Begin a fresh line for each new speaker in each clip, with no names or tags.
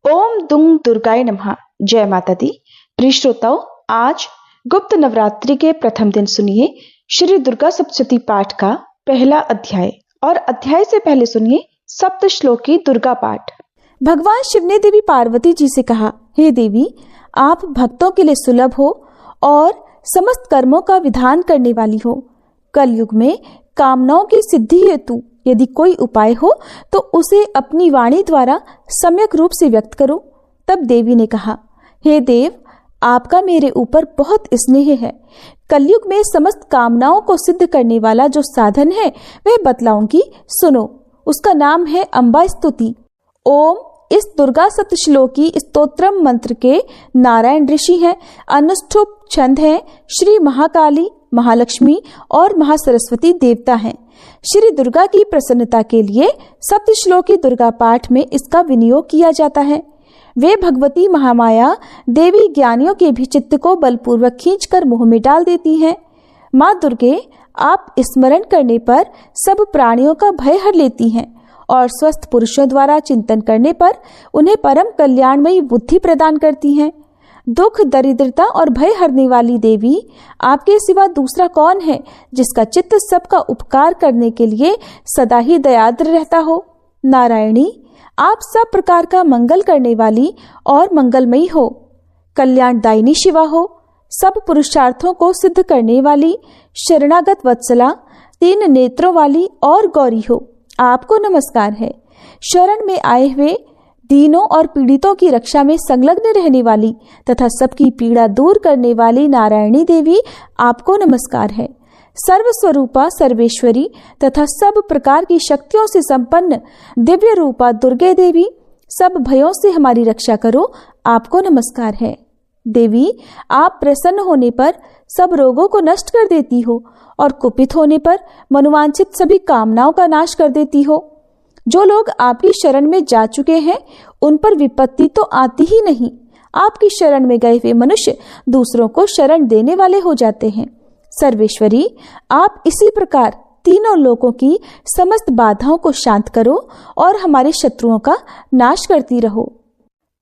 ओम दुंग दुर्गाय नमः। जय माता दी। प्रिय श्रोताओं, आज गुप्त नवरात्रि के प्रथम दिन सुनिए श्री दुर्गा सप्तशती पाठ का पहला अध्याय। और अध्याय से पहले सुनिए सप्त श्लोकी दुर्गा पाठ।
भगवान शिव ने देवी पार्वती जी से कहा, हे देवी, आप भक्तों के लिए सुलभ हो और समस्त कर्मों का विधान करने वाली हो। कलयुग में कामनाओं की सिद्धि हेतु यदि कोई उपाय हो तो उसे अपनी वाणी द्वारा सम्यक रूप से व्यक्त करो। तब देवी ने कहा, हे देव, आपका मेरे ऊपर बहुत स्नेह है। कलयुग में समस्त कामनाओं को सिद्ध करने वाला जो साधन है वह बतलाऊंगी, सुनो। उसका नाम है अम्बा स्तुति। ओम इस दुर्गा सप्तश्लोकी स्तोत्रम मंत्र के नारायण ऋषि हैं। अनुष्ठुप छंद हैं। श्री महाकाली, महालक्ष्मी और महासरस्वती देवता हैं। श्री दुर्गा की प्रसन्नता के लिए सप्तश्लोकी दुर्गा पाठ में इसका विनियोग किया जाता है। वे भगवती महामाया देवी ज्ञानियों के भी चित्त को बलपूर्वक खींचकर मुंह में डाल देती हैं। माँ दुर्गे आप स्मरण करने पर सब प्राणियों का भय हर लेती हैं और स्वस्थ पुरुषों द्वारा चिंतन करने पर उन्हें परम कल्याणमयी बुद्धि प्रदान करती हैं। दुख, दरिद्रता और भय हरने वाली देवी, आपके सिवा दूसरा कौन है जिसका चित्त सबका उपकार करने के लिए सदा ही दयाद्र रहता हो। नारायणी, आप सब प्रकार का मंगल करने वाली और मंगलमयी हो। कल्याणदायिनी शिवा हो। सब पुरुषार्थों को सिद्ध करने वाली, शरणागत वत्सला, 3 नेत्रों वाली और गौरी हो। आपको नमस्कार है। शरण में आए हुए दीनों और पीड़ितों की रक्षा में संलग्न रहने वाली तथा सबकी पीड़ा दूर करने वाली नारायणी देवी, आपको नमस्कार है। सर्वस्वरूपा सर्वेश्वरी तथा सब प्रकार की शक्तियों से संपन्न दिव्य रूपा दुर्गे देवी, सब भयों से हमारी रक्षा करो। आपको नमस्कार है। देवी, आप प्रसन्न होने पर सब रोगों को नष्ट कर देती हो और कुपित होने पर मनोवांछित सभी कामनाओं का नाश कर देती हो। जो लोग आपकी शरण में जा चुके हैं उन पर विपत्ति तो आती ही नहीं। आपकी शरण में गए हुए मनुष्य दूसरों को शरण देने वाले हो जाते हैं। सर्वेश्वरी, आप इसी प्रकार तीनों लोकों की समस्त बाधाओं को शांत करो और हमारे शत्रुओं का नाश करती रहो।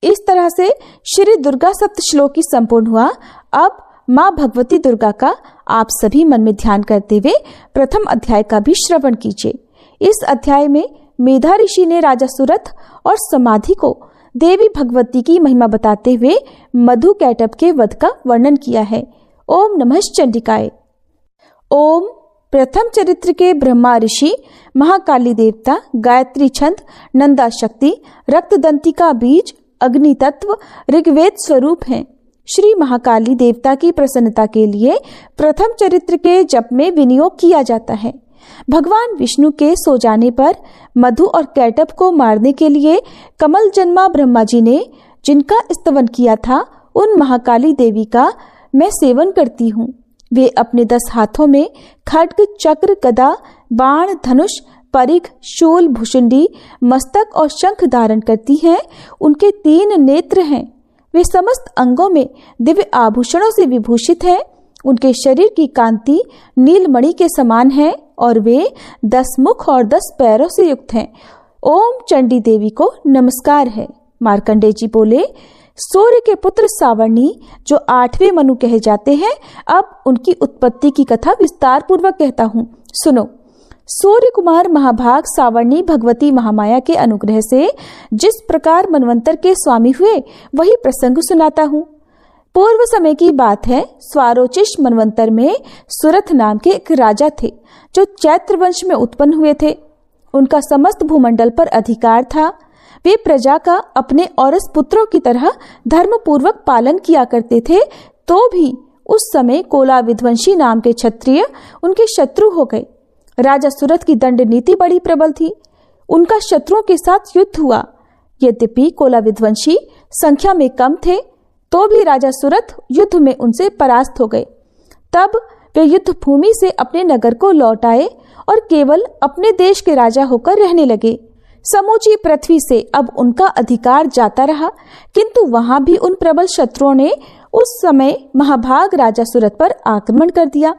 इस तरह से श्री दुर्गा सप्तश्लोकी संपूर्ण हुआ। अब माँ भगवती दुर्गा का आप सभी मन में ध्यान करते हुए प्रथम अध्याय का भी श्रवण कीजिए। इस अध्याय में मेधा ऋषि ने राजा सुरथ और समाधि को देवी भगवती की महिमा बताते हुए मधु कैटभ के वध का वर्णन किया है। ओम नमः चंडिकाय। ओम प्रथम चरित्र के ब्रह्मा ऋषि, महाकाली देवता, गायत्री छंद, नंदा शक्ति, रक्तदंती का बीज, अग्नि तत्व, ऋग्वेद स्वरूप हैं। श्री महाकाली देवता की प्रसन्नता के लिए प्रथम चरित्र के जप में विनियोग किया जाता है। भगवान विष्णु के सो जाने पर मधु और कैटभ को मारने के लिए कमल जन्मा ब्रह्मा जी ने जिनका स्तवन किया था, उन महाकाली देवी का मैं सेवन करती हूँ। वे अपने 10 हाथों में खड्ग, चक्र, गदा, बाण, धनुष, परिघ, शूल, भुषुंडी, मस्तक और शंख धारण करती हैं। उनके 3 नेत्र हैं। वे समस्त अंगों में दिव्य आभूषणों से विभूषित हैं। उनके शरीर की कांति नीलमणि के समान है और वे 10 मुख और 10 पैरों से युक्त हैं। ओम चंडी देवी को नमस्कार है। मार्कंडेय जी बोले, सूर्य के पुत्र सावर्णी जो 8वें मनु कहे जाते हैं, अब उनकी उत्पत्ति की कथा विस्तार पूर्वक कहता हूँ, सुनो। सूर्य कुमार महाभाग सावर्णी भगवती महामाया के अनुग्रह से जिस प्रकार मनवंतर के स्वामी हुए वही प्रसंग सुनाता हूँ। पूर्व समय की बात है। स्वारोचिष मनवंतर में सुरथ नाम के एक राजा थे जो चैत्र वंश में उत्पन्न हुए थे। उनका समस्त भूमंडल पर अधिकार था। वे प्रजा का अपने औरस पुत्रों की तरह धर्म पूर्वक पालन किया करते थे। तो भी उस समय कोला विध्वंसी नाम के क्षत्रिय उनके शत्रु हो गए। राजा सुरथ की दंड नीति बड़ी प्रबल थी। उनका शत्रुओं के साथ युद्ध हुआ। यद्यपि कोला विध्वंसी संख्या में कम थे तो भी राजा सुरथ युद्ध में उनसे परास्त हो गए। तब वे युद्ध भूमि से अपने नगर को लौट आए और केवल अपने देश के राजा होकर रहने लगे। समूची पृथ्वी से अब उनका अधिकार जाता रहा, किंतु वहां भी उन प्रबल शत्रुओं ने उस समय महाभाग राजा सुरथ पर आक्रमण कर दिया।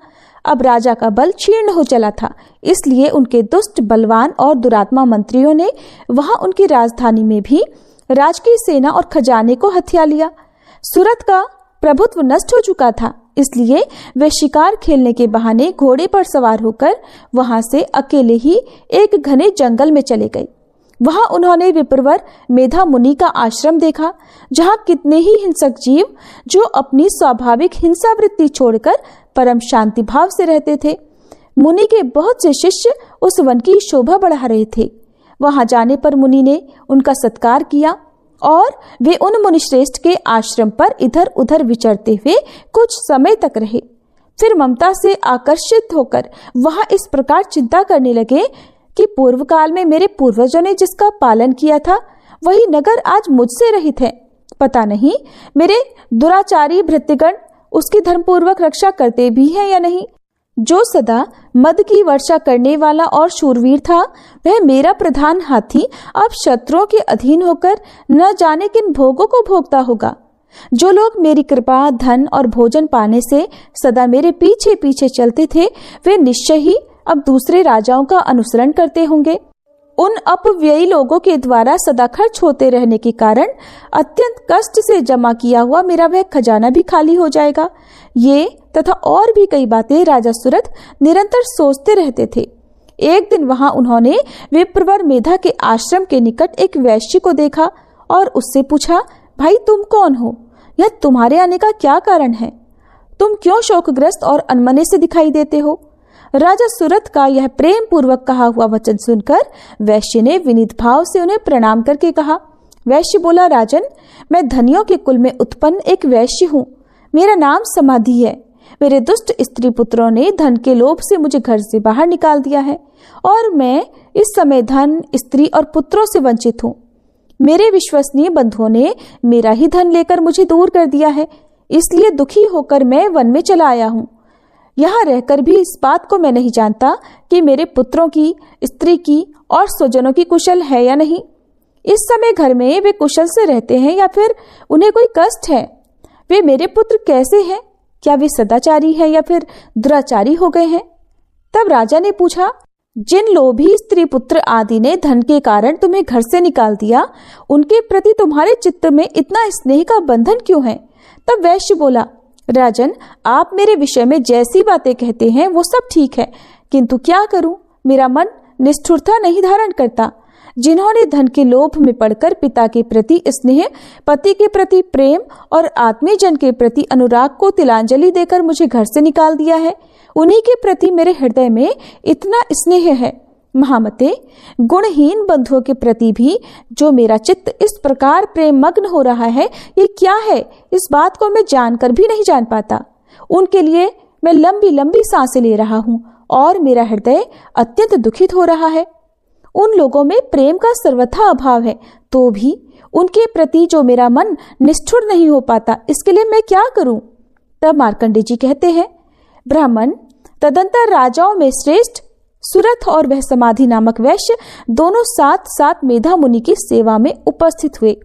अब राजा का बल क्षीण हो चला था, इसलिए उनके दुष्ट, बलवान और दुरात्मा मंत्रियों ने वहां उनकी राजधानी में भी राजकीय सेना और खजाने को हथिया लिया। सूरत का प्रभुत्व नष्ट हो चुका था, इसलिए वे शिकार खेलने के बहाने घोड़े पर सवार होकर वहां से अकेले ही एक घने जंगल में चले गए। वहां उन्होंने विप्रवर मेधा मुनि का आश्रम देखा, जहां कितने ही हिंसक जीव जो अपनी स्वाभाविक हिंसा वृत्ति छोड़कर परम शांति भाव से रहते थे। मुनि के बहुत से शिष्य उस वन की शोभा बढ़ा रहे थे। वहां जाने पर मुनि ने उनका सत्कार किया और वे उन मुनिश्रेष्ठ के आश्रम पर इधर उधर विचरते हुए कुछ समय तक रहे। फिर ममता से आकर्षित होकर वहां इस प्रकार चिंता करने लगे कि पूर्व काल में मेरे पूर्वजों ने जिसका पालन किया था वही नगर आज मुझसे रहित है। पता नहीं मेरे दुराचारी भृत्यगण उसकी धर्मपूर्वक रक्षा करते भी हैं या नहीं। जो सदा मद की वर्षा करने वाला और शूरवीर था, वह मेरा प्रधान हाथी अब शत्रुओं के अधीन होकर न जाने किन भोगों को भोगता होगा। जो लोग मेरी कृपा, धन और भोजन पाने से सदा मेरे पीछे पीछे चलते थे, वे निश्चय ही अब दूसरे राजाओं का अनुसरण करते होंगे। उन अपव्ययी लोगों के द्वारा सदा खर्च होते रहने के कारण अत्यंत कष्ट से जमा किया हुआ मेरा वह खजाना भी खाली हो जाएगा। ये तथा और भी कई बातें राजा सूरत निरंतर सोचते रहते थे। एक दिन वहां उन्होंने विप्रवर मेधा के आश्रम के निकट एक वैश्य को देखा और उससे पूछा, भाई तुम कौन हो? यह तुम्हारे आने का क्या कारण है? तुम क्यों शोकग्रस्त और अनमने से दिखाई देते हो? राजा सूरत का यह प्रेम पूर्वक कहा हुआ वचन सुनकर वैश्य ने विनीत भाव से उन्हें प्रणाम करके कहा। वैश्य बोला, राजन, मैं धनियों के कुल में उत्पन्न एक वैश्य हूँ। मेरा नाम समाधि है। मेरे दुष्ट स्त्री पुत्रों ने धन के लोभ से मुझे घर से बाहर निकाल दिया है और मैं इस समय धन, स्त्री और पुत्रों से वंचित हूँ। मेरे विश्वसनीय बंधुओं ने मेरा ही धन लेकर मुझे दूर कर दिया है, इसलिए दुखी होकर मैं वन में चला आया हूँ। यहाँ रहकर भी इस बात को मैं नहीं जानता कि मेरे पुत्रों की, स्त्री की और स्वजनों की कुशल है या नहीं। इस समय घर में वे कुशल से रहते हैं या फिर उन्हें कोई कष्ट है? वे मेरे पुत्र कैसे हैं? क्या वे सदाचारी हैं या फिर दुराचारी हो गए हैं? तब राजा ने पूछा, जिन लोभी स्त्री पुत्र आदि ने धन के कारण तुम्हें घर से निकाल दिया, उनके प्रति तुम्हारे चित्त में इतना स्नेह का बंधन क्यों है? तब वैश्य बोला, राजन, आप मेरे विषय में जैसी बातें कहते हैं वो सब ठीक है, किंतु क्या करूं, मेरा मन निष्ठुरता नहीं धारण करता। जिन्होंने धन के लोभ में पड़कर पिता के प्रति स्नेह, पति के प्रति प्रेम और आत्मीय जन के प्रति अनुराग को तिलांजलि देकर मुझे घर से निकाल दिया है, उन्हीं के प्रति मेरे हृदय में इतना स्नेह है। महामते, गुणहीन बंधुओं के प्रति भी जो मेरा चित्त इस प्रकार प्रेम मग्न हो रहा है, ये क्या है? इस बात को मैं जानकर भी नहीं जान पाता। उनके लिए मैं लंबी लंबी सांसें ले रहा हूँ और मेरा हृदय अत्यंत दुखित हो रहा है। उन लोगों में प्रेम का सर्वथा अभाव है, तो भी उनके प्रति जो मेरा मन निष्ठुर नहीं हो पाता, इसके लिए मैं क्या करूं? तब मार्कंडेय जी कहते हैं, ब्राह्मण, तदंतर राजाओं में श्रेष्ठ सूरत और वह समाधि नामक वैश्य दोनों साथ साथ मेधा मुनि की सेवा में उपस्थित हुए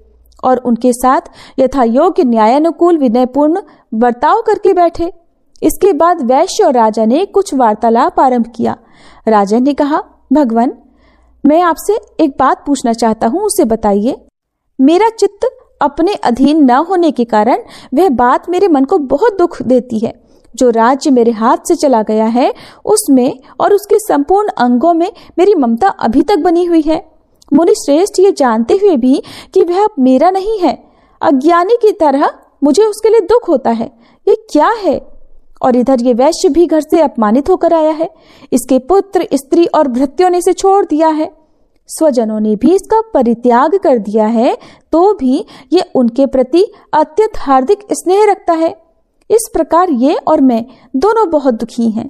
और उनके साथ यथा योग्य न्यायानुकूल विनयपूर्ण बर्ताव करके बैठे। इसके बाद वैश्य और राजा ने कुछ वार्तालाप आरंभ किया। राजा ने कहा, भगवान, मैं आपसे एक बात पूछना चाहता हूँ, उसे बताइए। मेरा चित्त अपने अधीन न होने के कारण वह बात मेरे मन को बहुत दुख देती है। जो राज्य मेरे हाथ से चला गया है, उसमें और उसके संपूर्ण अंगों में मेरी ममता अभी तक बनी हुई है। मुनि श्रेष्ठ ये जानते हुए भी कि वह अब मेरा नहीं है, अज्ञानी की तरह मुझे उसके लिए दुख होता है। ये क्या है? और इधर ये वैश्य भी घर से अपमानित होकर आया है। इसके पुत्र, स्त्री और भृत्यों ने इसे छोड़ दिया है। स्वजनों ने भी इसका परित्याग कर दिया है, तो भी ये उनके प्रति अत्यंत हार्दिक स्नेह रखता है। इस प्रकार ये और मैं दोनों बहुत दुखी हैं।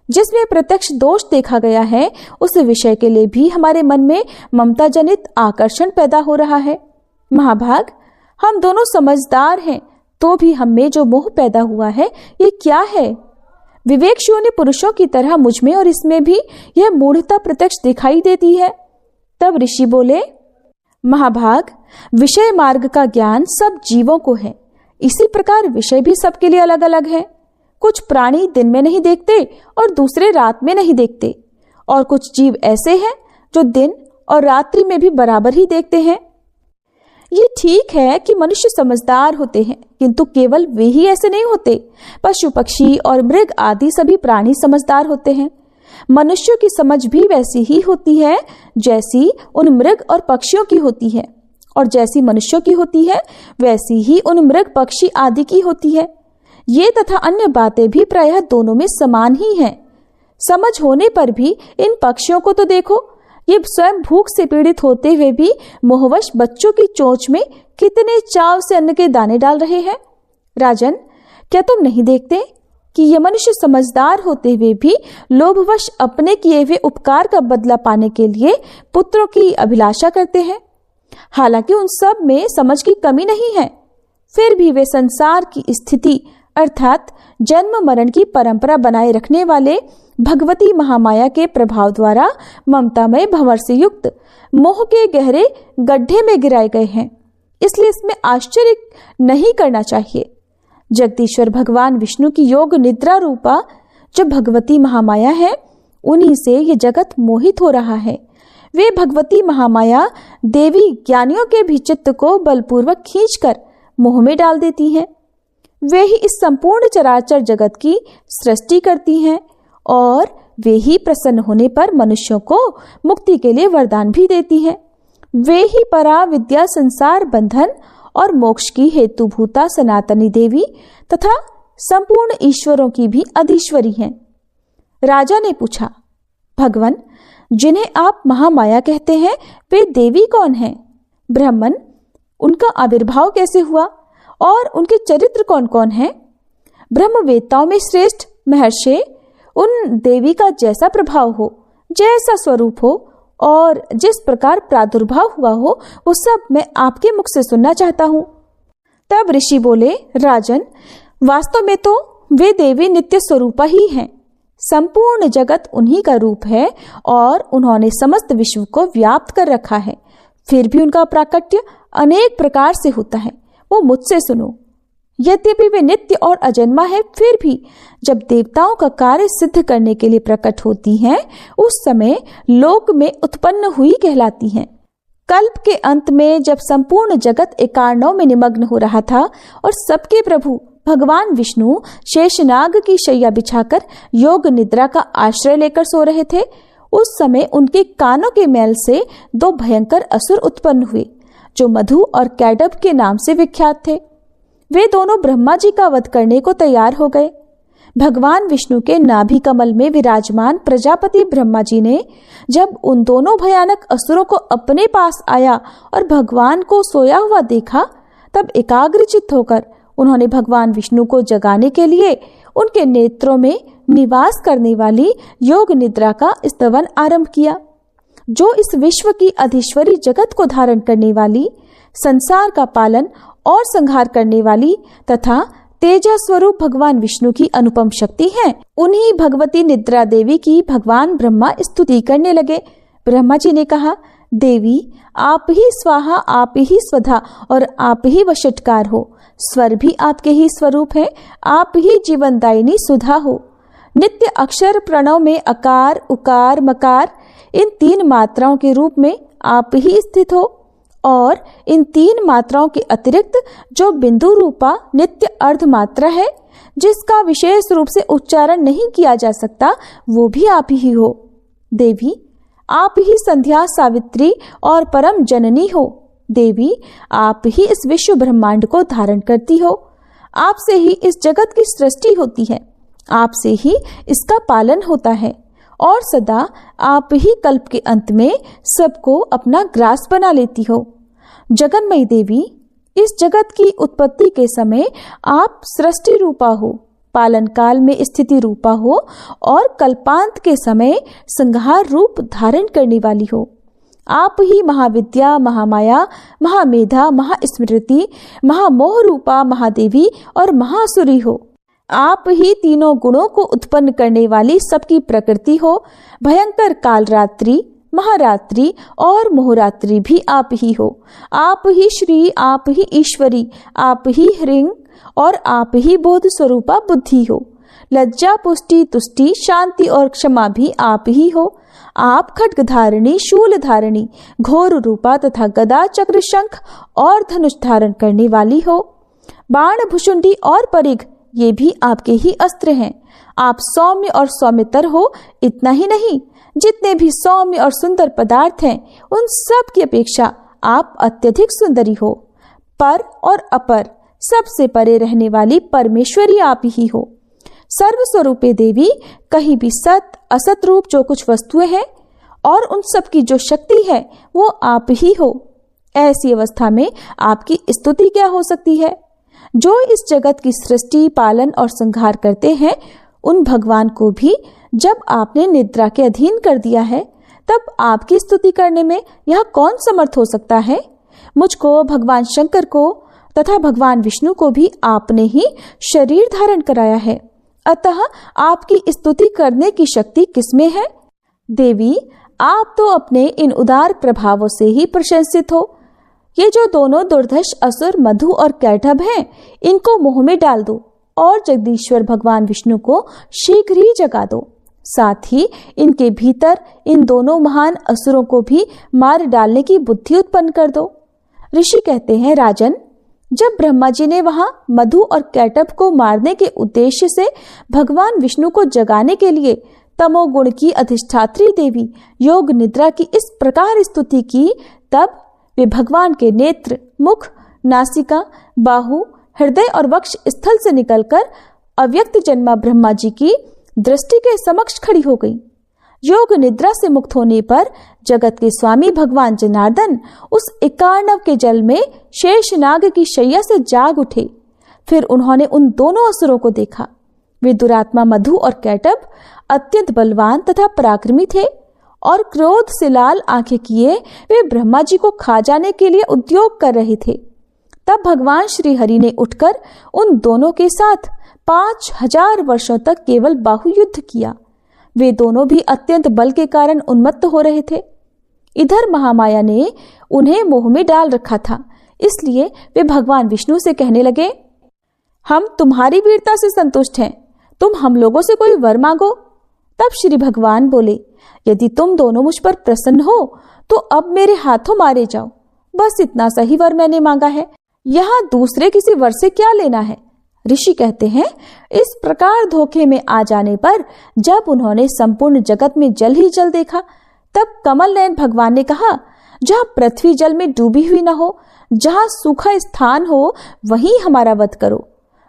जिसमें प्रत्यक्ष दोष देखा गया है, उस विषय के लिए भी हमारे मन में ममता जनित आकर्षण पैदा हो रहा है। महाभाग, हम दोनों समझदार हैं, तो भी हम में जो मोह पैदा हुआ है, ये क्या है? विवेक शून्य पुरुषों की तरह मुझ में और इसमें भी यह मूढ़ता प्रत्यक्ष दिखाई देती है। तब ऋषि बोले, महाभाग, विषय मार्ग का ज्ञान सब जीवों को है, इसी प्रकार विषय भी सबके लिए अलग अलग है। कुछ प्राणी दिन में नहीं देखते और दूसरे रात में नहीं देखते, और कुछ जीव ऐसे हैं जो दिन और रात्रि में भी बराबर ही देखते हैं। ये ठीक है कि मनुष्य समझदार होते हैं, किंतु केवल वे ही ऐसे नहीं होते। पशु पक्षी और मृग आदि सभी प्राणी समझदार होते हैं। मनुष्यों की समझ भी वैसी ही होती है जैसी उन मृग और पक्षियों की होती है, और जैसी मनुष्यों की होती है वैसी ही उन मृग पक्षी आदि की होती है। ये तथा अन्य बातें भी प्रायः दोनों में समान ही हैं। समझ होने पर भी इन पक्षियों को तो देखो, ये स्वयं भूख से पीड़ित होते हुए भी मोहवश बच्चों की चोंच में कितने चाव से अन्न के दाने डाल रहे हैं। राजन, क्या तुम नहीं देखते कि ये मनुष्य समझदार होते हुए भी लोभवश अपने किए हुए उपकार का बदला पाने के लिए पुत्रों की अभिलाषा करते हैं? हालांकि उन सब में समझ की कमी नहीं है, फिर भी वे संसार की स्थिति अर्थात जन्म मरण की परंपरा बनाए रखने वाले भगवती महामाया के प्रभाव द्वारा ममतामय भंवर से युक्त मोह के गहरे गड्ढे में गिराए गए हैं। इसलिए इसमें आश्चर्य नहीं करना चाहिए। जगदीश्वर भगवान विष्णु की योग निद्रा रूपा जो भगवती महामाया है, उन्हीं से ये जगत मोहित हो रहा है। वे भगवती महामाया देवी ज्ञानियों के भी चित्त को बलपूर्वक खींचकर मोह में डाल देती हैं। वे ही इस संपूर्ण चराचर जगत की सृष्टि करती हैं, और वे ही प्रसन्न होने पर मनुष्यों को मुक्ति के लिए वरदान भी देती हैं। वे ही परा विद्या, संसार बंधन और मोक्ष की हेतुभूता सनातनी देवी तथा संपूर्ण ईश्वरों की भी अधीश्वरी हैं। राजा ने पूछा, भगवन, जिन्हें आप महामाया कहते हैं वे देवी कौन हैं? ब्राह्मण, उनका आविर्भाव कैसे हुआ और उनके चरित्र कौन कौन हैं? ब्रह्मवेत्ताओं में श्रेष्ठ महर्षि, उन देवी का जैसा प्रभाव हो, जैसा स्वरूप हो और जिस प्रकार प्रादुर्भाव हुआ हो, वो सब मैं आपके मुख से सुनना चाहता हूँ। तब ऋषि बोले, राजन, वास्तव में तो वे देवी नित्य स्वरूपा ही हैं। संपूर्ण जगत उन्हीं का रूप है और उन्होंने समस्त विश्व को व्याप्त कर रखा है। फिर भी उनका प्राकट्य अनेक प्रकार से होता है, वो मुझसे सुनो। यद्यपि वे नित्य और अजन्मा है, फिर भी जब देवताओं का कार्य सिद्ध करने के लिए प्रकट होती हैं, उस समय लोक में उत्पन्न हुई कहलाती हैं। कल्प के अंत में जब संपूर्ण जगत एकार्णव में निमग्न हो रहा था और सबके प्रभु भगवान विष्णु शेषनाग की शैया बिछाकर योग निद्रा का आश्रय लेकर सो रहे थे, उस समय उनके कानों के मैल से दो भयंकर असुर उत्पन्न हुए, जो मधु और कैडब के नाम से विख्यात थे। वे दोनों ब्रह्मा जी का वध करने को तैयार हो गए। भगवान विष्णु के नाभि कमल में विराजमान प्रजापति ब्रह्मा जी ने जब उन दोनों भयानक असुरों को अपने पास आया और भगवान को सोया हुआ देखा, तब एकाग्रचित्त होकर उन्होंने भगवान विष्णु को जगाने के लिए उनके नेत्रों में निवास करने वाली योग निद्रा का स्तवन आरंभ किया, जो इस विश्व की अधीश्वरी जगत को धारण करने वाली, संसार का पालन और संहार करने वाली तथा तेजा स्वरूप भगवान विष्णु की अनुपम शक्ति है। उन्हीं भगवती निद्रा देवी की भगवान ब्रह्मा स्तुति करने लगे। ब्रह्मा जी ने कहा, देवी, आप ही स्वाहा, आप ही स्वधा और आप ही वशटकार हो। स्वर भी आपके ही स्वरूप है, आप ही जीवनदायिनी सुधा हो। नित्य अक्षर प्रणव में अकार, उकार, मकार इन तीन मात्राओं के रूप में आप ही स्थित हो, और इन तीन मात्राओं के अतिरिक्त जो बिंदु रूपा नित्य अर्ध मात्रा है, जिसका विशेष रूप से उच्चारण नहीं किया जा सकता, वो भी आप ही हो। देवी, आप ही संध्या, सावित्री और परम जननी हो। देवी, आप ही इस विश्व ब्रह्मांड को धारण करती हो। आपसे ही इस जगत की सृष्टि होती है, आपसे ही इसका पालन होता है, और सदा आप ही कल्प के अंत में सबको अपना ग्रास बना लेती हो। जगन्मयी देवी, इस जगत की उत्पत्ति के समय आप सृष्टि रूपा हो, पालन काल में स्थिति रूपा हो और कल्पांत के समय संहार रूप धारण करने वाली हो। आप ही महाविद्या, महामाया, महामेधा, महास्मृति, महामोह रूपा महादेवी और महासुरी हो। आप ही तीनों गुणों को उत्पन्न करने वाली सबकी प्रकृति हो। भयंकर कालरात्रि, महारात्रि और मोहरात्रि भी आप ही हो। आप ही श्री, आप ही ईश्वरी, आप ही ह्रीं और आप ही बोध स्वरूपा बुद्धि हो। लज्जा, पुष्टि, तुष्टि, शांति और क्षमा भी आप ही हो। आप खड्ग धारिणी, शूल धारिणी, घोर रूपा तथा गदा, चक्र, शंख और धनुष धारण करने वाली हो। बाण, भुशुंडी और परिघ ये भी आपके ही अस्त्र हैं। आप सौम्य और सौम्यतर हो। इतना ही नहीं, जितने भी सौम्य और सुंदर पदार्थ हैं उन सब की अपेक्षा आप अत्यधिक सुंदरी हो। पर और अपर सबसे परे रहने वाली परमेश्वरी आप ही हो। सर्वस्वरूपे देवी, कहीं भी सत असत रूप जो कुछ वस्तुएं हैं और उन सब की जो शक्ति है वो आप ही हो। ऐसी अवस्था में आपकी स्तुति क्या हो सकती है? जो इस जगत की सृष्टि, पालन और संहार करते हैं, उन भगवान को भी जब आपने निद्रा के अधीन कर दिया है, तब आपकी स्तुति करने में यह कौन समर्थ हो सकता है? मुझको, भगवान शंकर को तथा भगवान विष्णु को भी आपने ही शरीर धारण कराया है, अतः आपकी स्तुति करने की शक्ति किसमें है? देवी, आप तो अपने इन उदार प्रभावों से ही प्रशंसित हो। ये जो दोनों दुर्धर्ष असुर मधु और कैटभ हैं, इनको मुंह में डाल दो और जगदीश्वर भगवान विष्णु को शीघ्र ही जगा दो। साथ ही इनके भीतर इन दोनों महान असुरों को भी मार डालने की बुद्धि उत्पन्न कर दो। ऋषि कहते हैं, राजन, जब ब्रह्मा जी ने वहां मधु और कैटभ को मारने के उद्देश्य से भगवान विष्णु को जगाने के लिए तमोगुण की अधिष्ठात्री देवी योग निद्रा की इस प्रकार स्तुति की, तब वे भगवान के नेत्र, मुख, नासिका, बाहु, हृदय और वक्ष स्थल से निकलकर अव्यक्त जन्मा ब्रह्मा जी की दृष्टि के समक्ष खड़ी हो गई। योग निद्रा से मुक्त होने पर जगत के स्वामी भगवान जनार्दन उस एकार्णव के जल में शेषनाग की शैया से जाग उठे। फिर उन्होंने उन दोनों असुरों को देखा। वे दुरात्मा मधु और कैटभ अत्यंत बलवान तथा पराक्रमी थे और क्रोध से लाल आंखें किए वे ब्रह्मा जी को खा जाने के लिए उद्योग कर रहे थे। तब भगवान श्री हरि ने उठकर उन दोनों के साथ 5000 वर्षों तक केवल बाहुयुद्ध किया। वे दोनों भी अत्यंत बल के कारण उन्मत्त हो रहे थे। इधर महामाया ने उन्हें मोह में डाल रखा था, इसलिए वे भगवान विष्णु से कहने लगे, हम तुम्हारी वीरता से संतुष्ट हैं, तुम हम लोगों से कोई वर मांगो। तब श्री भगवान बोले, यदि तुम दोनों मुझ पर प्रसन्न हो तो अब मेरे हाथों मारे जाओ। बस इतना सही वर मैंने मांगा है, यहाँ दूसरे किसी वर से क्या लेना है। ऋषि कहते हैं, इस प्रकार धोखे में आ जाने पर जब उन्होंने संपूर्ण जगत में जल ही जल देखा, तब कमल नयन भगवान ने कहा, जहाँ पृथ्वी जल में डूबी हुई न हो, जहाँ सूखा स्थान हो, वहीं हमारा वध करो।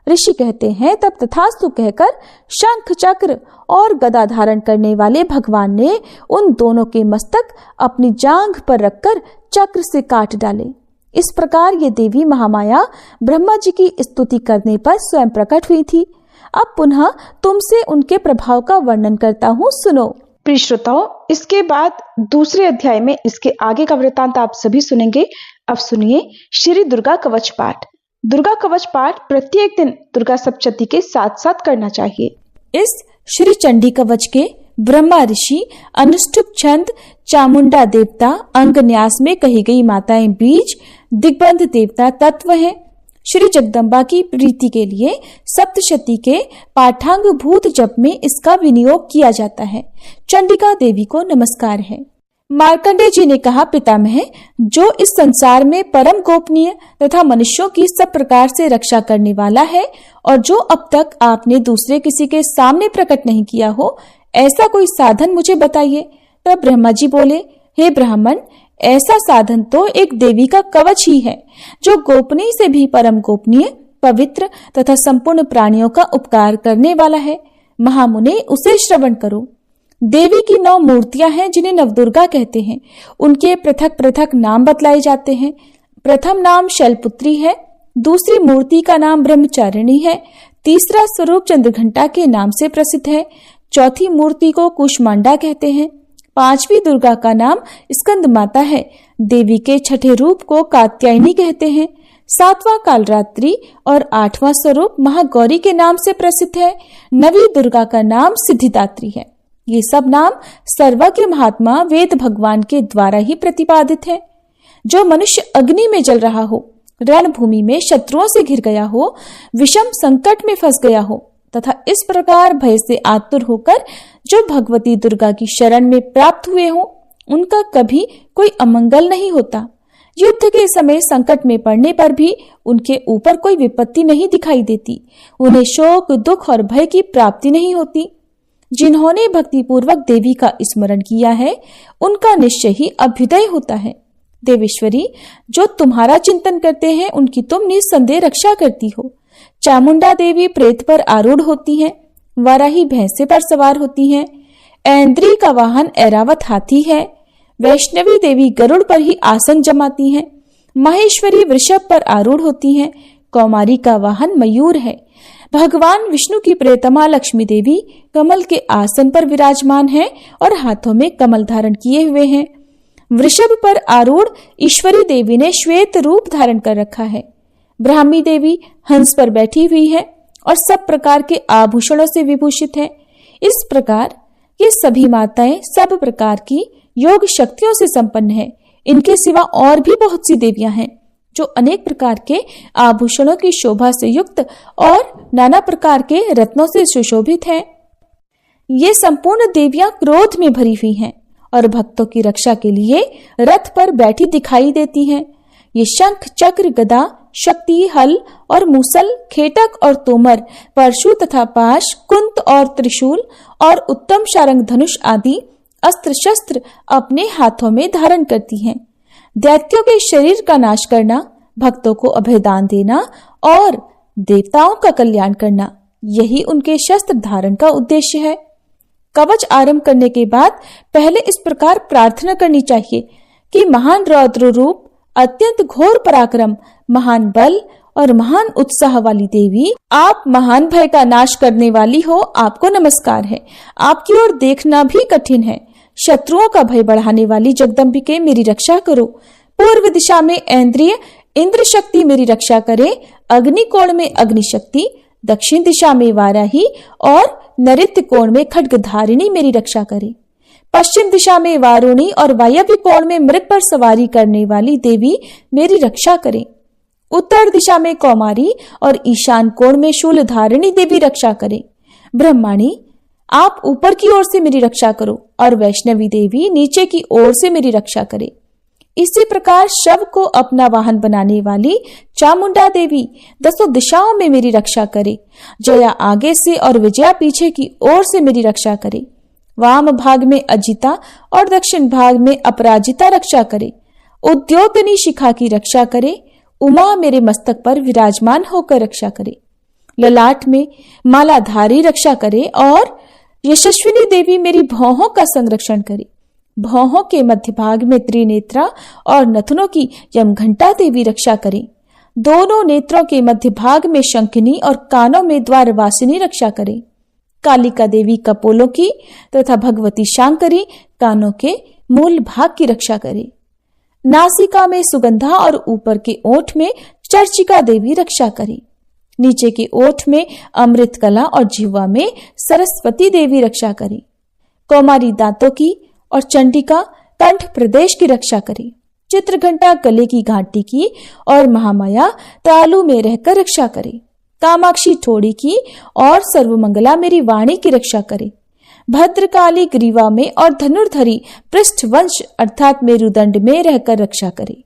ऋषि कहते हैं, तब तथास्तु कहकर शंख, चक्र और गदा धारण करने वाले भगवान ने उन दोनों के मस्तक अपनी जांघ पर रखकर चक्र से काट डाले। इस प्रकार ये देवी महामाया ब्रह्मा जी की स्तुति करने पर स्वयं प्रकट हुई थी। अब पुनः तुमसे उनके प्रभाव का वर्णन करता हूँ, सुनो।
प्रिय श्रोताओं, इसके बाद दूसरे अध्याय में इसके आगे का वृत्तांत आप सभी सुनेंगे। अब सुनिए श्री दुर्गा कवच पाठ। दुर्गा कवच पाठ प्रत्येक दिन दुर्गा सप्तशती के साथ साथ करना चाहिए।
इस श्री चंडी कवच के ब्रह्मा ऋषि, अनुष्टुप छंद, चामुंडा देवता, अंग न्यास में कही गई माताएं बीज, दिग्बंध देवता तत्व हैं। श्री जगदम्बा की प्रीति के लिए सप्तशती के पाठांग भूत जप में इसका विनियोग किया जाता है। चंडिका देवी को नमस्कार है। मार्कंडेय जी ने कहा, पितामह, जो इस संसार में परम गोपनीय तथा मनुष्यों की सब प्रकार से रक्षा करने वाला है और जो अब तक आपने दूसरे किसी के सामने प्रकट नहीं किया हो, ऐसा कोई साधन मुझे बताइए। तब ब्रह्मा जी बोले, हे ब्राह्मण, ऐसा साधन तो एक देवी का कवच ही है, जो गोपनीय से भी परम गोपनीय, पवित्र तथा संपूर्ण प्राणियों का उपकार करने वाला है। महामुने, उसे श्रवण करो। देवी की 9 मूर्तियां हैं जिन्हें नवदुर्गा कहते हैं। उनके पृथक पृथक नाम बतलाए जाते हैं। प्रथम नाम शैलपुत्री है, दूसरी मूर्ति का नाम ब्रह्मचारिणी है, तीसरा स्वरूप चंद्रघंटा के नाम से प्रसिद्ध है, चौथी मूर्ति को कुष्मांडा कहते हैं, पांचवी दुर्गा का नाम स्कंद माता है, देवी के छठे रूप को कात्यायनी कहते हैं, सातवां कालरात्रि और 8वां स्वरूप महागौरी के नाम से प्रसिद्ध है, नवी दुर्गा का नाम सिद्धिदात्री है। ये सब नाम सर्वज्ञ महात्मा वेद भगवान के द्वारा ही प्रतिपादित है। जो मनुष्य अग्नि में जल रहा हो, रणभूमि में शत्रुओं से घिर गया हो, विषम संकट में फंस गया हो, तथा इस प्रकार भय से आतुर होकर जो भगवती दुर्गा की शरण में प्राप्त हुए हों, उनका कभी कोई अमंगल नहीं होता। युद्ध के समय संकट में पड़ने पर भी उनके ऊपर कोई विपत्ति नहीं दिखाई देती। उन्हें शोक, दुख और भय की प्राप्ति नहीं होती। जिन्होंने भक्ति पूर्वक देवी का स्मरण किया है, उनका निश्चय ही अभ्युदय होता है। देवेश्वरी, जो तुम्हारा चिंतन करते हैं, उनकी तुम निस्संदेह रक्षा करती हो। चामुंडा देवी प्रेत पर आरूढ़ होती हैं, वाराही भैंसे पर सवार होती हैं, ऐन्द्री का वाहन ऐरावत हाथी है, वैष्णवी देवी गरुड़ पर ही आसन जमाती हैं, माहेश्वरी वृषभ पर आरूढ़ होती हैं, कौमारी का वाहन मयूर है। भगवान विष्णु की प्रियतमा लक्ष्मी देवी कमल के आसन पर विराजमान है और हाथों में कमल धारण किए हुए हैं। वृषभ पर आरूढ़ ईश्वरी देवी ने श्वेत रूप धारण कर रखा है। ब्राह्मी देवी हंस पर बैठी हुई है और सब प्रकार के आभूषणों से विभूषित है। इस प्रकार ये सभी माताएं सब प्रकार की योग शक्तियों से संपन्न है। इनके सिवा और भी बहुत सी देवियां हैं जो अनेक प्रकार के आभूषणों की शोभा से युक्त और नाना प्रकार के रत्नों से सुशोभित हैं। ये संपूर्ण देवियां क्रोध में भरी हुई हैं और भक्तों की रक्षा के लिए रथ पर बैठी दिखाई देती हैं। ये शंख, चक्र, गदा, शक्ति, हल और मूसल, खेटक और तोमर, परशु तथा पाश, कुंत और त्रिशूल और उत्तम शारंग धनुष आदि अस्त्र शस्त्र अपने हाथों में धारण करती हैं। दैत्यों के शरीर का नाश करना, भक्तों को अभयदान देना और देवताओं का कल्याण करना, यही उनके शस्त्र धारण का उद्देश्य है। कवच आरंभ करने के बाद पहले इस प्रकार प्रार्थना करनी चाहिए कि महान रौद्र रूप, अत्यंत घोर पराक्रम, महान बल और महान उत्साह वाली देवी, आप महान भय का नाश करने वाली हो, आपको नमस्कार है। आपकी ओर देखना भी कठिन है। शत्रुओं का भय बढ़ाने वाली जगदम्बिके, मेरी रक्षा करो। पूर्व दिशा में ऐन्द्रिय इंद्र शक्ति मेरी रक्षा करे। अग्नि कोण में अग्नि शक्ति, दक्षिण दिशा में वाराही और नैऋत्य कोण में खड्गधारिणी मेरी रक्षा करे। पश्चिम दिशा में वारुणी और वायव्य कोण में मृग पर सवारी करने वाली देवी मेरी रक्षा करे। उत्तर दिशा में कौमारी और ईशान कोण में शूलधारिणी देवी रक्षा करे। ब्रह्माणी, आप ऊपर की ओर से मेरी रक्षा करो और वैष्णवी देवी नीचे की ओर से मेरी रक्षा करे। इसी प्रकार शव को अपना वाहन बनाने वाली चामुंडा देवी दसों दिशाओं में मेरी रक्षा करे। जया आगे से और विजया पीछे की ओर से मेरी रक्षा करे। वाम भाग में अजिता और दक्षिण भाग में अपराजिता रक्षा करे। उद्योतनी शिखा की रक्षा करे। उमा मेरे मस्तक पर विराजमान होकर रक्षा करे। ललाट में मालाधारी रक्षा करे और यशस्विनी देवी मेरी भौहों का संरक्षण करे। भौहों के मध्य भाग में त्रिनेत्रा और नथुनों की यमघंटा देवी रक्षा करे। दोनों नेत्रों के मध्य भाग में शंखिनी और कानों में द्वारवासिनी रक्षा करे। कालिका देवी कपोलों की तथा भगवती शांकरी कानों के मूल भाग की रक्षा करे। नासिका में सुगंधा और ऊपर के ओठ में चर्चिका देवी रक्षा करे। नीचे के ओठ में अमृत कला और जिह्वा में सरस्वती देवी रक्षा करे। कौमारी दांतों की और चंडिका कंठ प्रदेश की रक्षा करे। चित्रघंटा गले की घाटी की और महामाया तालु में रहकर रक्षा करे। कामाक्षी ठोड़ी की और सर्वमंगला मेरी वाणी की रक्षा करे। भद्रकाली ग्रीवा में और धनुर्धरी पृष्ठवंश अर्थात मेरुदंड में रहकर रक्षा करे।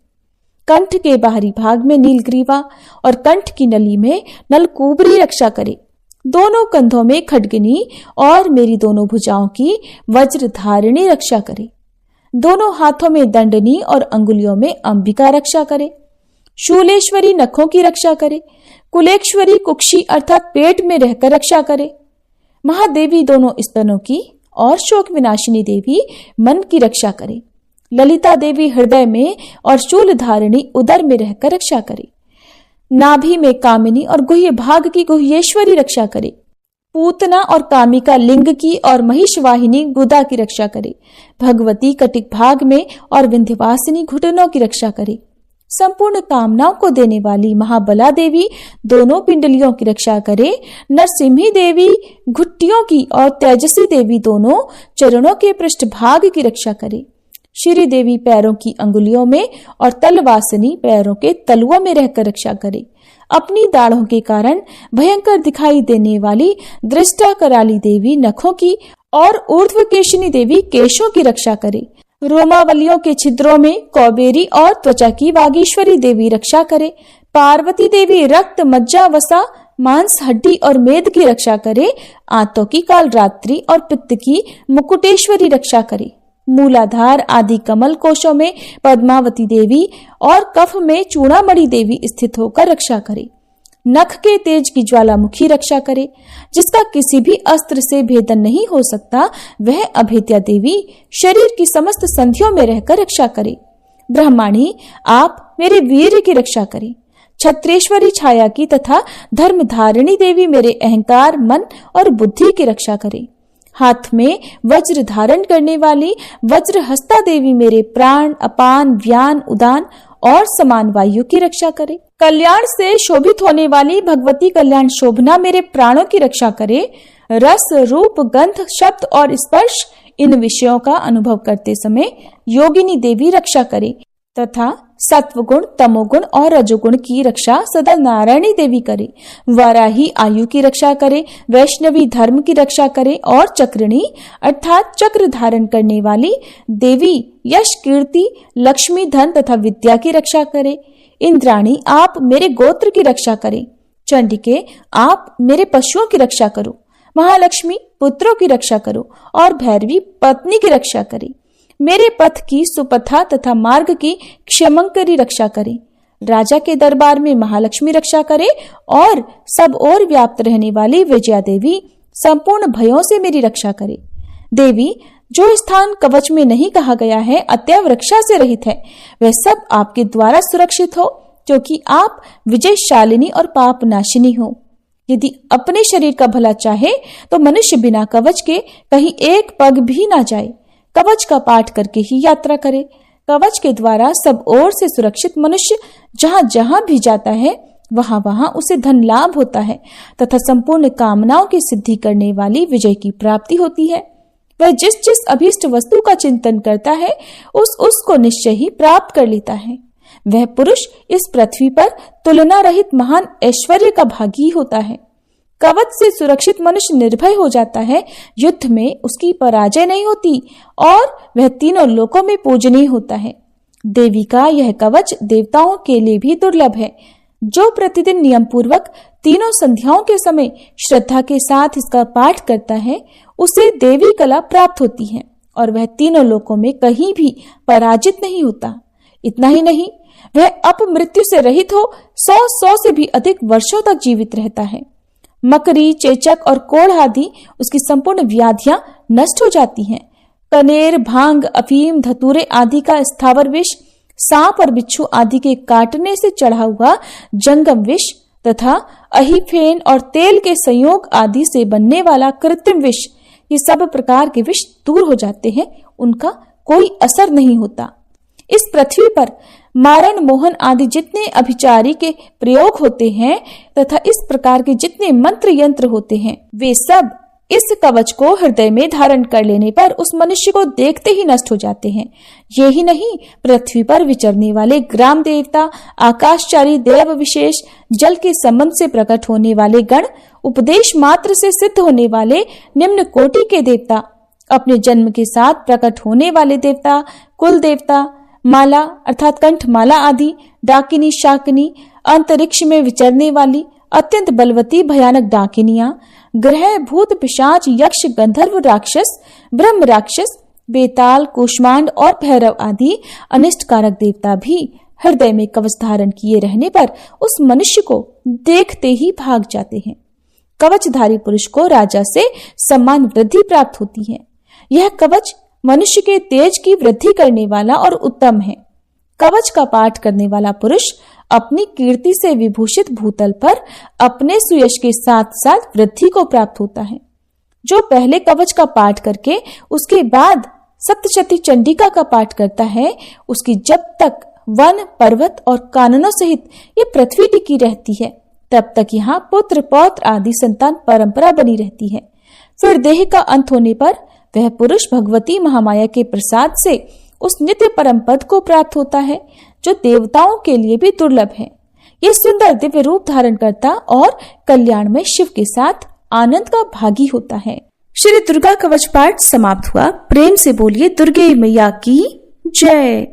कंठ के बाहरी भाग में नीलग्रीवा और कंठ की नली में नलकूबरी रक्षा करे। दोनों कंधों में खड्गिनी और मेरी दोनों भुजाओं की वज्रधारिणी रक्षा करे। दोनों हाथों में दंडनी और अंगुलियों में अंबिका रक्षा करे। शूलेश्वरी नखों की रक्षा करे। कुलेश्वरी कुक्षी अर्थात पेट में रहकर रक्षा करे। महादेवी दोनों स्तनों की और शोक विनाशिनी देवी मन की रक्षा करे। ललिता देवी हृदय में और शूलधारिणी उदर में रहकर रक्षा करे। नाभि में कामिनी और गुह्य भाग की गुह्येश्वरी रक्षा करे। पूतना और कामिका लिंग की और महिषवाहिनी गुदा की रक्षा करे। भगवती कटिक भाग में और विंध्यवासिनी घुटनों की रक्षा करे। संपूर्ण कामनाओं को देने वाली महाबला देवी दोनों पिंडलियों की रक्षा करे। नरसिम्ही देवी घुट्टियों की और तेजसी देवी दोनों चरणों के पृष्ठभाग की रक्षा करे। श्री देवी पैरों की अंगुलियों में और तलवासिनी पैरों के तलुओं में रहकर रक्षा करे। अपनी दाढ़ों के कारण भयंकर दिखाई देने वाली दृष्टा कराली देवी नखों की और ऊर्ध्वकेशिनी देवी केशों की रक्षा करे। रोमावलियों के छिद्रों में कौबेरी और त्वचा की वागीश्वरी देवी रक्षा करे। पार्वती देवी रक्त, मज्जा, वसा, मांस, हड्डी और मेद की रक्षा करे। आंतों की कालरात्रि और पित्त की मुकुटेश्वरी रक्षा करे। मूलाधार आदि कमल कोशों में पद्मावती देवी और कफ में चूड़ामणि देवी स्थित होकर रक्षा करे। नख के तेज की ज्वालामुखी रक्षा करे। जिसका किसी भी अस्त्र से भेदन नहीं हो सकता, वह अभेद्या देवी शरीर की समस्त संधियों में रहकर रक्षा करे। ब्रह्माणी, आप मेरे वीर्य की रक्षा करें। छत्रेश्वरी छाया की तथा धर्मधारिणी देवी मेरे अहंकार, मन और बुद्धि की रक्षा करे। हाथ में वज्र धारण करने वाली वज्रहस्ता देवी मेरे प्राण, अपान, व्यान, उदान और समान वायु की रक्षा करे। कल्याण से शोभित होने वाली भगवती कल्याण शोभना मेरे प्राणों की रक्षा करे। रस, रूप, गंध, शब्द और स्पर्श इन विषयों का अनुभव करते समय योगिनी देवी रक्षा करे तथा सत्वगुण, तमोगुण और रजोगुण की रक्षा सदा नारायणी देवी करे। वाराही आयु की रक्षा करे, वैष्णवी धर्म की रक्षा करे और चक्रिणी अर्थात चक्र धारण करने वाली देवी यश, कीर्ति, लक्ष्मी, धन तथा विद्या की रक्षा करे। इंद्राणी, आप मेरे गोत्र की रक्षा करें। चंडिके, आप मेरे पशुओं की रक्षा करो। महालक्ष्मी, पुत्रों की रक्षा करो और भैरवी पत्नी की रक्षा करे। मेरे पथ की सुपथा तथा मार्ग की क्षमंकरी रक्षा करे। राजा के दरबार में महालक्ष्मी रक्षा करे और सब ओर व्याप्त रहने वाली विजया देवी संपूर्ण भयों से मेरी रक्षा करे। देवी, जो स्थान कवच में नहीं कहा गया है, अतएव रक्षा से रहित है, वह सब आपके द्वारा सुरक्षित हो, क्योंकि आप विजयशालिनी और पाप नाशिनी हो। यदि अपने शरीर का भला चाहे तो मनुष्य बिना कवच के कहीं एक पग भी ना जाए, कवच का पाठ करके ही यात्रा करे। कवच के द्वारा सब ओर से सुरक्षित मनुष्य जहां जहां भी जाता है, वहां वहां उसे धन लाभ होता है तथा संपूर्ण कामनाओं की सिद्धि करने वाली विजय की प्राप्ति होती है। वह जिस जिस अभीष्ट वस्तु का चिंतन करता है, उसको निश्चय ही प्राप्त कर लेता है। वह पुरुष इस पृथ्वी पर तुलना रहित महान ऐश्वर्य का भागी होता है। कवच से सुरक्षित मनुष्य निर्भय हो जाता है, युद्ध में उसकी पराजय नहीं होती और वह तीनों लोकों में पूजनीय होता है। देवी का यह कवच देवताओं के लिए भी दुर्लभ है। जो प्रतिदिन नियम पूर्वक तीनों संध्याओं के समय श्रद्धा के साथ इसका पाठ करता है, उसे देवी कला प्राप्त होती है और वह तीनों लोकों में कहीं भी पराजित नहीं होता। इतना ही नहीं, वह अपमृत्यु से रहित हो 100 से भी अधिक वर्षों तक जीवित रहता है। मकरी, चेचक और कोढ़ आदि उसकी संपूर्ण व्याधियां नष्ट हो जाती हैं। कनेर, भांग, अफीम, धतूरे आदि का स्थावर विष, सांप और बिच्छू आदि के काटने से चढ़ा हुआ जंगम विष तथा अहिफेन और तेल के संयोग आदि से बनने वाला कृत्रिम विष, ये सब प्रकार के विष दूर हो जाते हैं, उनका कोई असर नहीं होता। इस पृथ्वी पर मारण, मोहन आदि जितने अभिचारी के प्रयोग होते हैं तथा इस प्रकार के जितने मंत्र यंत्र होते हैं, वे सब इस कवच को हृदय में धारण कर लेने पर उस मनुष्य को देखते ही नष्ट हो जाते हैं। यही नहीं, पृथ्वी पर विचरने वाले ग्राम देवता, आकाशचारी देव विशेष, जल के संबंध से प्रकट होने वाले गण, उपदेश मात्र से सिद्ध होने वाले निम्न कोटि के देवता, अपने जन्म के साथ प्रकट होने वाले देवता, कुल देवता, माला अर्थात कंठमाला आदि, डाकिनी, शाकिनी, अंतरिक्ष में विचरने वाली अत्यंत बलवती भयानक डाकिनियां, ग्रह, भूत, पिशाच, यक्ष, गंधर्व, राक्षस, ब्रह्म राक्षस, बेताल, कूष्मांड और भैरव आदि अनिष्टकारक देवता भी हृदय में कवच धारण किए रहने पर उस मनुष्य को देखते ही भाग जाते हैं। कवचधारी पुरुष को राजा से सम्मान वृद्धि प्राप्त होती है। यह कवच मनुष्य के तेज की वृद्धि करने वाला और उत्तम है। कवच का पाठ करने वाला पुरुष अपनी कीर्ति से विभूषित भूतल पर अपने सुयश के साथ साथ वृद्धि को प्राप्त होता है। जो पहले कवच का पाठ करके उसके बाद सप्तशती चंडिका का पाठ करता है, उसकी जब तक वन, पर्वत और काननों सहित ये पृथ्वी टिकी रहती है, तब तक यहाँ पुत्र, पौत्र आदि संतान परंपरा बनी रहती है। फिर देह का अंत होने पर वह पुरुष भगवती महामाया के प्रसाद से उस नित्य परम पद को प्राप्त होता है जो देवताओं के लिए भी दुर्लभ है। ये सुंदर दिव्य रूप धारण करता और कल्याण में शिव के साथ आनंद का भागी होता है। श्री दुर्गा कवच पाठ समाप्त हुआ। प्रेम से बोलिए दुर्गे मैया की जय।